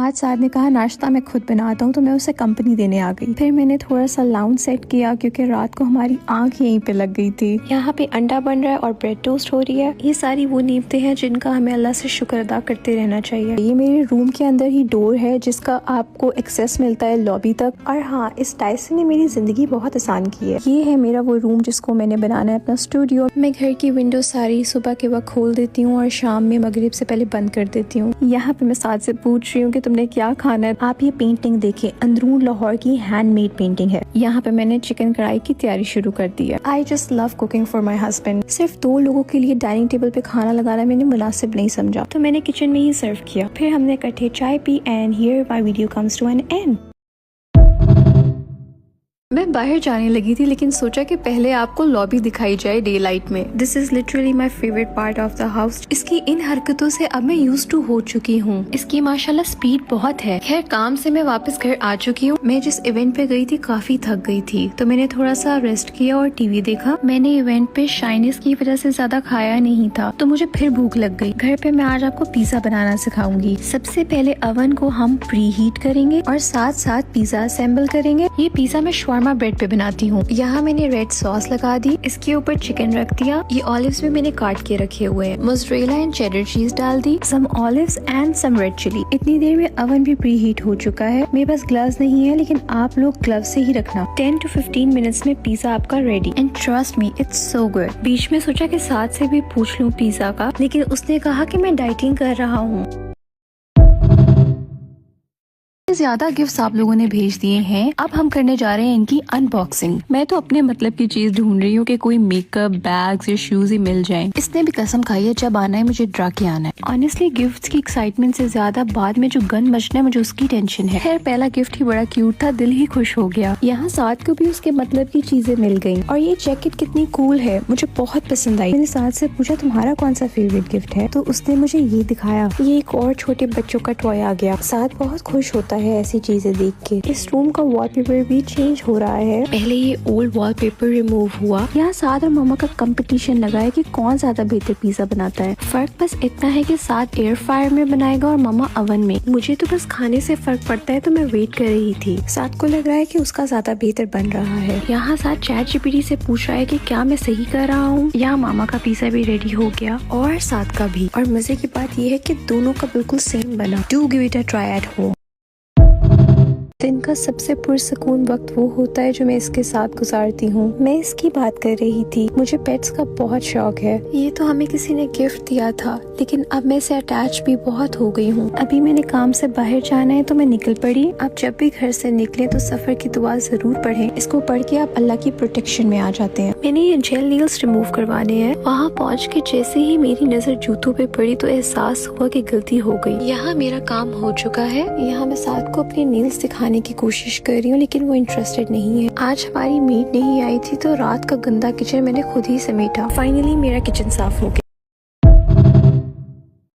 आज साद ने कहा नाश्ता मैं खुद बनाता हूँ, तो मैं उसे कंपनी देने आ गई। फिर मैंने थोड़ा सा लाउंज सेट किया क्योंकि रात को हमारी आंख यहीं पे लग गई थी। यहाँ पे अंडा बन रहा है और ब्रेड टोस्ट हो रही है। ये सारी वो नीमतें हैं जिनका हमें अल्लाह से शुक्र अदा करते रहना चाहिए। ये मेरे रूम के अंदर ही डोर है जिसका आपको एक्सेस मिलता है लॉबी तक। और हाँ, इस टाइसन ने मेरी जिंदगी बहुत आसान की है। ये है मेरा वो रूम जिसको मैंने बनाना है अपना स्टूडियो। मैं घर की विंडो सारी सुबह के वक्त खोल देती हूँ और शाम में मगरिब से पहले बंद कर देती हूँ। यहाँ पे मैं साथ से पूछ रही हूँ कि तुमने क्या खाना है। आप ये पेंटिंग देखें, अंदरून लाहौर की हैंडमेड पेंटिंग है। यहाँ पे मैंने चिकन कढ़ाई की तैयारी शुरू कर दी है। I just love cooking for my husband. सिर्फ 2 लोगों के लिए डाइनिंग टेबल पे खाना लगाना मैंने मुनासिब नहीं समझा, तो मैंने किचन में ही सर्व किया। फिर हमने इकट्ठे चाय पी and here my video comes to an end. मैं बाहर जाने लगी थी लेकिन सोचा कि पहले आपको लॉबी दिखाई जाए डे लाइट में। This is literally my favourite part of the house. इसकी इन हरकतों से अब मैं यूज्ड टू हो चुकी हूँ। इसकी माशाल्लाह स्पीड बहुत है। खैर, काम से मैं वापस घर आ चुकी हूँ। मैं जिस इवेंट पे गई थी काफी थक गई थी, तो मैंने थोड़ा सा रेस्ट किया और टीवी देखा। मैंने इवेंट पे शाइनेस की वजह से ज्यादा खाया नहीं था, तो मुझे फिर भूख लग गई। घर पे मैं आज आपको पिज्जा बनाना सिखाऊंगी। सबसे पहले अवन को हम प्री हीट करेंगे और साथ साथ पिज्जा असेंबल करेंगे। ये पिज्जा मैं शवारमा ब्रेड पे बनाती हूँ। यहाँ मैंने रेड सॉस लगा दी, इसके ऊपर चिकन रख दिया। ये ऑलिव्स भी मैंने काट के रखे हुए हैं। मोज़रेला एंड चेडर चीज डाल दी, some olives and some red chili. इतनी देर में अवन भी प्री हीट हो चुका है। मेरे पास ग्लव्स नहीं है, लेकिन आप लोग ग्लव्स से ही रखना। 10 to 15 मिनट्स में पिज्जा आपका ready and trust me it's so good. बीच में सोचा कि साथ से भी पूछ लूँ पिज्जा का, लेकिन उसने कहा कि मैं डाइटिंग कर रहा हूँ। ज्यादा गिफ्ट्स आप लोगों ने भेज दिए हैं। अब हम करने जा रहे हैं इनकी अनबॉक्सिंग। मैं तो अपने मतलब की चीज ढूंढ रही हूँ कि कोई मेकअप, बैग्स या शूज ही मिल जाएं। इसने भी कसम खाई है जब आना है मुझे ड्रा के आना है। ऑनेस्टली गिफ्ट्स की एक्साइटमेंट से ज्यादा बाद में जो गन बजना है मुझे उसकी टेंशन है। खैर, पहला गिफ्ट ही बड़ा क्यूट था, दिल ही खुश हो गया। यहाँ साथ को भी उसके मतलब की चीजें मिल गयी। और ये जैकेट कितनी कूल है, मुझे बहुत पसंद आई। मैंने साथ से पूछा तुम्हारा कौन सा फेवरेट गिफ्ट है, तो उसने मुझे ये दिखाया। ये एक और छोटे बच्चों का टॉय आ गया। साथ बहुत खुश होता है ऐसी चीजें देख के। इस रूम का वॉलपेपर भी चेंज हो रहा है। पहले ये ओल्ड वॉलपेपर रिमूव हुआ। यहाँ साथ और मामा का कंपटीशन लगा है कि कौन ज्यादा बेहतर पिज्जा बनाता है। फर्क बस इतना है कि साथ एयर फ्रायर में बनाएगा और मामा अवन में। मुझे तो बस खाने से फर्क पड़ता है, तो मैं वेट कर रही थी। साथ को लग रहा है कि उसका ज्यादा बेहतर बन रहा है। यहाँ साथ चैट जीपीटी से पूछ रहा है कि क्या मैं सही कर रहा हूँ। यहाँ मामा का पिज्जा भी रेडी हो गया और साथ का भी। और मजे की बात यह है कि दोनों का बिल्कुल सेम बना। Do give it a try at home. दिन का सबसे पुरसकून वक्त वो होता है जो मैं इसके साथ गुजारती हूँ। मैं इसकी बात कर रही थी। मुझे पेट्स का बहुत शौक है। ये तो हमें किसी ने गिफ्ट दिया था, लेकिन अब मैं इसे अटैच भी बहुत हो गई हूँ। अभी मैंने काम से बाहर जाना है तो मैं निकल पड़ी। आप जब भी घर से निकले तो सफर की दुआ जरूर पढ़ें। इसको पढ़ के आप अल्लाह की प्रोटेक्शन में आ जाते हैं। मैंने ये जेल नील्स रिमूव करवाने हैं। वहाँ पहुँच के जैसे ही मेरी नजर जूतों पे पड़ी तो एहसास हुआ कि गलती हो गई। यहाँ मेरा काम हो चुका है। यहाँ मैं साथ को अपने नील्स दिखाने की कोशिश कर रही हूँ, लेकिन वो इंटरेस्टेड नहीं है। आज हमारी मीट नहीं आई थी, तो रात का गंदा किचन मैंने खुद ही समेटा। फाइनली मेरा किचन साफ हो गया।